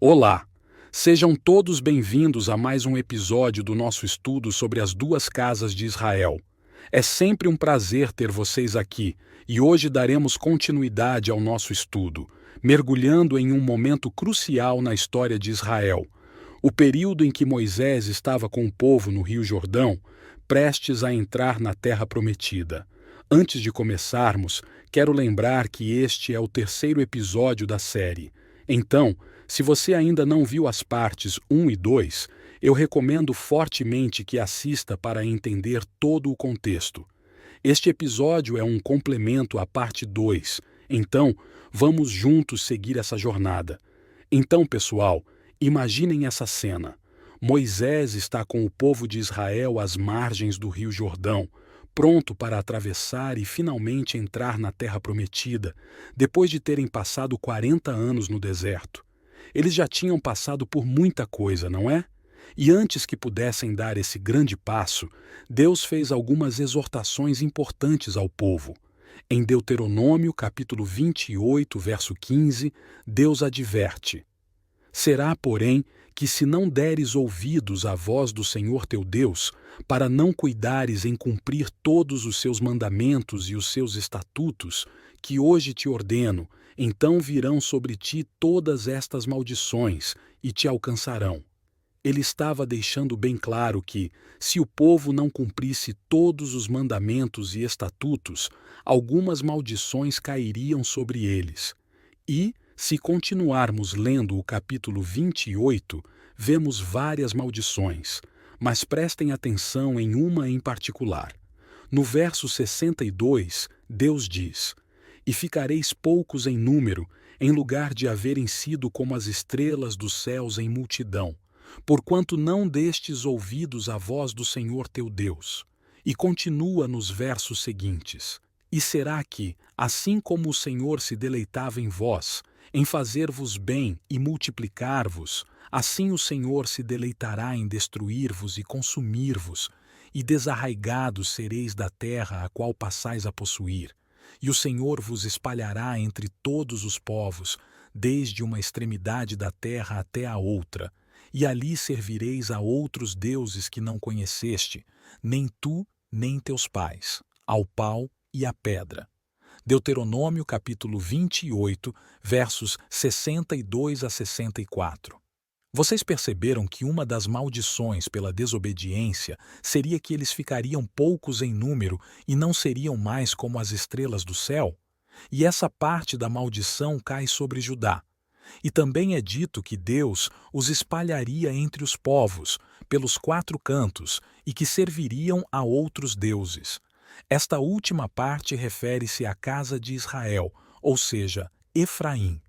Olá! Sejam todos bem-vindos a mais um episódio do nosso estudo sobre as duas casas de Israel. É sempre um prazer ter vocês aqui e hoje daremos continuidade ao nosso estudo, mergulhando em um momento crucial na história de Israel, o período em que Moisés estava com o povo no Rio Jordão, prestes a entrar na Terra Prometida. Antes de começarmos, quero lembrar que este é o terceiro episódio da série. Então, se você ainda não viu as partes 1 e 2, eu recomendo fortemente que assista para entender todo o contexto. Este episódio é um complemento à parte 2, então vamos juntos seguir essa jornada. Então, pessoal, imaginem essa cena. Moisés está com o povo de Israel às margens do Rio Jordão, pronto para atravessar e finalmente entrar na Terra Prometida, depois de terem passado 40 anos no deserto. Eles já tinham passado por muita coisa, não é? E antes que pudessem dar esse grande passo, Deus fez algumas exortações importantes ao povo. Em Deuteronômio, capítulo 28, verso 15, Deus adverte: Será, porém, que se não deres ouvidos à voz do Senhor teu Deus, para não cuidares em cumprir todos os seus mandamentos e os seus estatutos, que hoje te ordeno, então virão sobre ti todas estas maldições e te alcançarão. Ele estava deixando bem claro que, se o povo não cumprisse todos os mandamentos e estatutos, algumas maldições cairiam sobre eles. E, se continuarmos lendo o capítulo 28, vemos várias maldições, mas prestem atenção em uma em particular. No verso 62, Deus diz: E ficareis poucos em número, em lugar de haverem sido como as estrelas dos céus em multidão, porquanto não destes ouvidos à voz do Senhor teu Deus. E continua nos versos seguintes: E será que, assim como o Senhor se deleitava em vós, em fazer-vos bem e multiplicar-vos, assim o Senhor se deleitará em destruir-vos e consumir-vos, e desarraigados sereis da terra a qual passais a possuir. E o Senhor vos espalhará entre todos os povos, desde uma extremidade da terra até a outra, e ali servireis a outros deuses que não conheceste, nem tu, nem teus pais, ao pau e à pedra. Deuteronômio capítulo 28, versos 62 a 64. Vocês perceberam que uma das maldições pela desobediência seria que eles ficariam poucos em número e não seriam mais como as estrelas do céu? E essa parte da maldição cai sobre Judá. E também é dito que Deus os espalharia entre os povos, pelos 4 cantos, e que serviriam a outros deuses. Esta última parte refere-se à casa de Israel, ou seja, Efraim.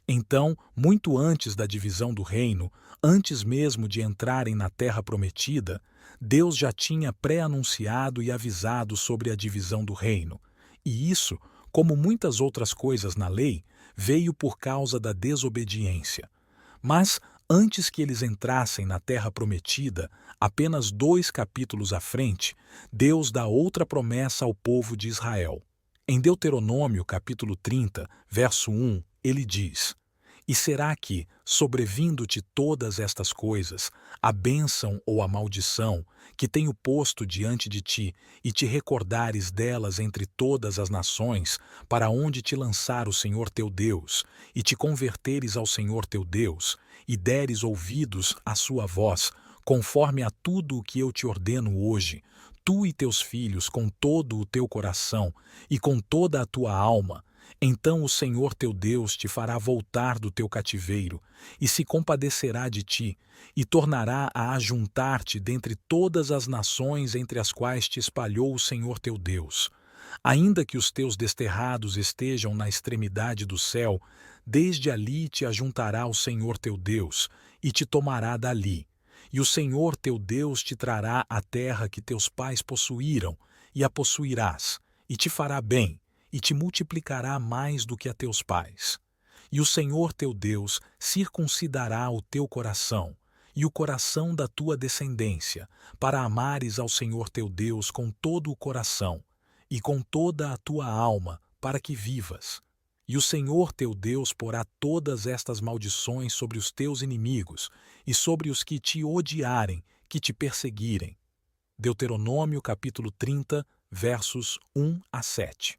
Então, muito antes da divisão do reino, antes mesmo de entrarem na Terra Prometida, Deus já tinha pré-anunciado e avisado sobre a divisão do reino. E isso, como muitas outras coisas na lei, veio por causa da desobediência. Mas, antes que eles entrassem na Terra Prometida, apenas 2 capítulos à frente, Deus dá outra promessa ao povo de Israel. Em Deuteronômio, capítulo 30, verso 1, ele diz: E será que, sobrevindo-te todas estas coisas, a bênção ou a maldição, que tenho posto diante de ti, e te recordares delas entre todas as nações, para onde te lançar o Senhor teu Deus, e te converteres ao Senhor teu Deus, e deres ouvidos à sua voz, conforme a tudo o que eu te ordeno hoje, tu e teus filhos com todo o teu coração e com toda a tua alma, então o Senhor teu Deus te fará voltar do teu cativeiro, e se compadecerá de ti, e tornará a ajuntar-te dentre todas as nações entre as quais te espalhou o Senhor teu Deus. Ainda que os teus desterrados estejam na extremidade do céu, desde ali te ajuntará o Senhor teu Deus, e te tomará dali. E o Senhor teu Deus te trará à terra que teus pais possuíram, e a possuirás, e te fará bem, e te multiplicará mais do que a teus pais. E o Senhor teu Deus circuncidará o teu coração, e o coração da tua descendência, para amares ao Senhor teu Deus com todo o coração, e com toda a tua alma, para que vivas. E o Senhor teu Deus porá todas estas maldições sobre os teus inimigos e sobre os que te odiarem, que te perseguirem. Deuteronômio capítulo 30, versos 1 a 7.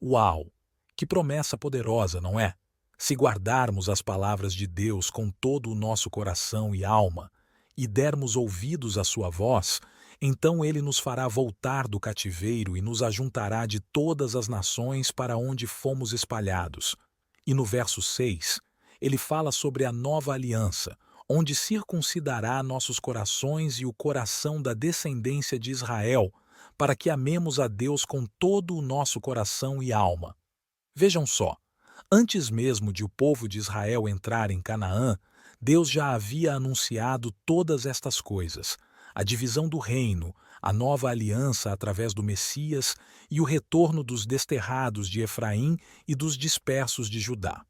Uau! Que promessa poderosa, não é? Se guardarmos as palavras de Deus com todo o nosso coração e alma, e dermos ouvidos à sua voz, então ele nos fará voltar do cativeiro e nos ajuntará de todas as nações para onde fomos espalhados. E no verso 6, ele fala sobre a nova aliança, onde circuncidará nossos corações e o coração da descendência de Israel, para que amemos a Deus com todo o nosso coração e alma. Vejam só, antes mesmo de o povo de Israel entrar em Canaã, Deus já havia anunciado todas estas coisas: a divisão do reino, a nova aliança através do Messias e o retorno dos desterrados de Efraim e dos dispersos de Judá.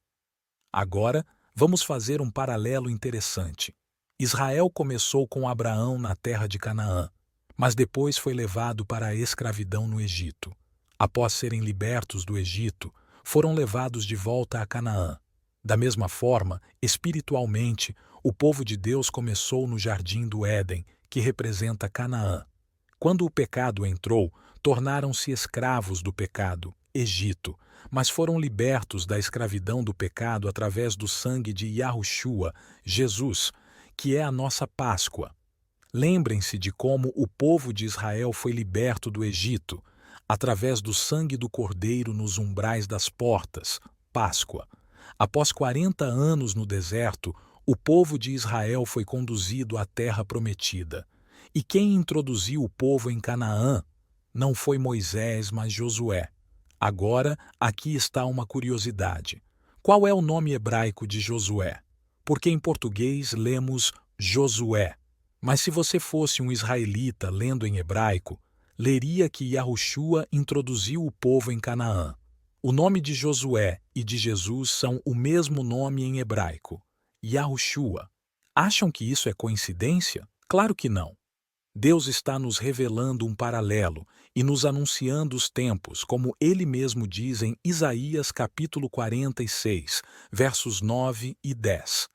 Agora, vamos fazer um paralelo interessante. Israel começou com Abraão na terra de Canaã, mas depois foi levado para a escravidão no Egito. Após serem libertos do Egito, foram levados de volta a Canaã. Da mesma forma, espiritualmente, o povo de Deus começou no Jardim do Éden, que representa Canaã. Quando o pecado entrou, tornaram-se escravos do pecado, Egito, mas foram libertos da escravidão do pecado através do sangue de Yahushua, Jesus, que é a nossa Páscoa. Lembrem-se de como o povo de Israel foi liberto do Egito, através do sangue do Cordeiro nos umbrais das portas, Páscoa. Após 40 anos no deserto, o povo de Israel foi conduzido à terra prometida. E quem introduziu o povo em Canaã não foi Moisés, mas Josué. Agora, aqui está uma curiosidade. Qual é o nome hebraico de Josué? Porque em português lemos Josué. Mas se você fosse um israelita lendo em hebraico, leria que Yahushua introduziu o povo em Canaã. O nome de Josué e de Jesus são o mesmo nome em hebraico, Yahushua. Acham que isso é coincidência? Claro que não. Deus está nos revelando um paralelo e nos anunciando os tempos, como ele mesmo diz em Isaías capítulo 46, versos 9 e 10.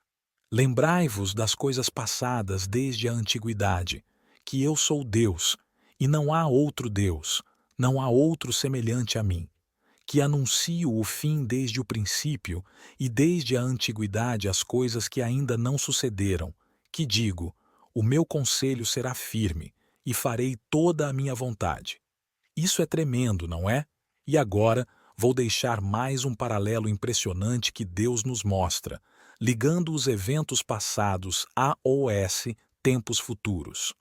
Lembrai-vos das coisas passadas desde a antiguidade, que eu sou Deus, e não há outro Deus, não há outro semelhante a mim, que anuncio o fim desde o princípio e desde a antiguidade as coisas que ainda não sucederam, que digo, o meu conselho será firme e farei toda a minha vontade. Isso é tremendo, não é? E agora vou deixar mais um paralelo impressionante que Deus nos mostra, ligando os eventos passados aos tempos futuros.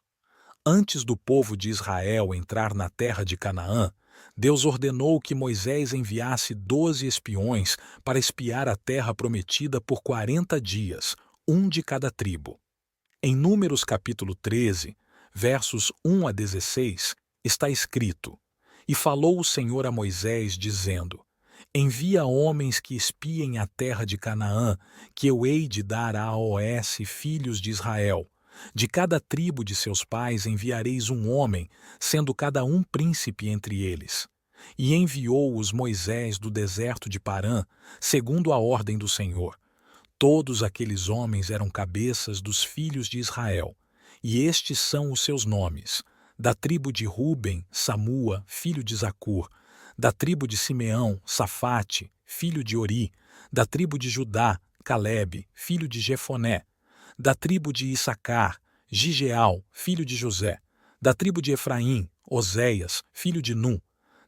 Antes do povo de Israel entrar na terra de Canaã, Deus ordenou que Moisés enviasse 12 espiões para espiar a terra prometida por 40 dias, um de cada tribo. Em Números capítulo 13, versos 1 a 16, está escrito: E falou o Senhor a Moisés, dizendo: Envia homens que espiem a terra de Canaã, que eu hei de dar a aos filhos de Israel. De cada tribo de seus pais enviareis um homem, sendo cada um príncipe entre eles. E enviou-os Moisés do deserto de Parã, segundo a ordem do Senhor. Todos aqueles homens eram cabeças dos filhos de Israel, e estes são os seus nomes: da tribo de Ruben, Samua, filho de Zacur; da tribo de Simeão, Safate, filho de Ori; da tribo de Judá, Calebe, filho de Jefoné; da tribo de Issacar, Gigeal, filho de José; da tribo de Efraim, Oséias, filho de Num;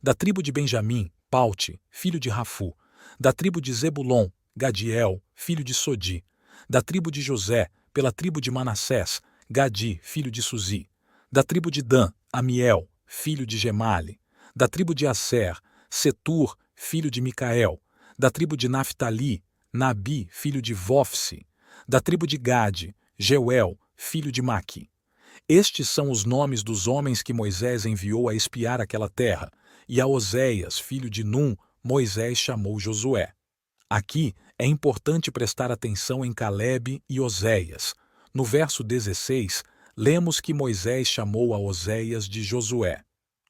da tribo de Benjamim, Paute, filho de Rafu; da tribo de Zebulon, Gadiel, filho de Sodi; da tribo de José, pela tribo de Manassés, Gadi, filho de Suzi; da tribo de Dan, Amiel, filho de Gemale; da tribo de Asser, Setur, filho de Micael; da tribo de Naphtali, Nabi, filho de Vofsi; da tribo de Gade, Jeuel, filho de Maqui. Estes são os nomes dos homens que Moisés enviou a espiar aquela terra, e a Oséias, filho de Num, Moisés chamou Josué. Aqui é importante prestar atenção em Calebe e Oséias. No verso 16, lemos que Moisés chamou a Oséias de Josué.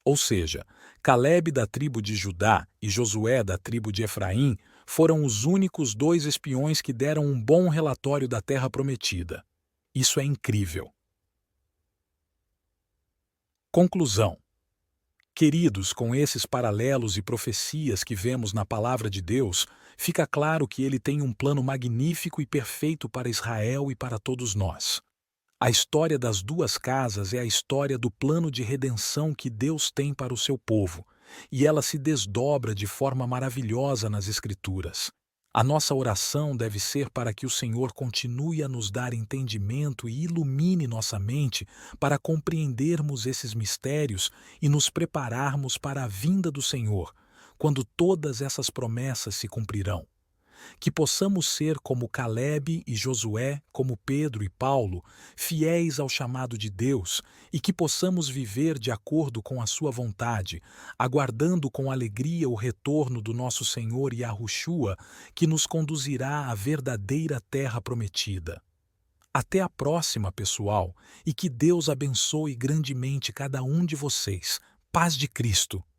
Ou seja, Calebe da tribo de Judá e Josué da tribo de Efraim foram os únicos 2 espiões que deram um bom relatório da Terra Prometida. Isso é incrível. Conclusão. Queridos, com esses paralelos e profecias que vemos na Palavra de Deus, fica claro que ele tem um plano magnífico e perfeito para Israel e para todos nós. A história das 2 casas é a história do plano de redenção que Deus tem para o seu povo, e ela se desdobra de forma maravilhosa nas Escrituras. A nossa oração deve ser para que o Senhor continue a nos dar entendimento e ilumine nossa mente para compreendermos esses mistérios e nos prepararmos para a vinda do Senhor, quando todas essas promessas se cumprirão. Que possamos ser como Calebe e Josué, como Pedro e Paulo, fiéis ao chamado de Deus, e que possamos viver de acordo com a sua vontade, aguardando com alegria o retorno do nosso Senhor Yahushua, que nos conduzirá à verdadeira terra prometida. Até a próxima, pessoal, e que Deus abençoe grandemente cada um de vocês. Paz de Cristo!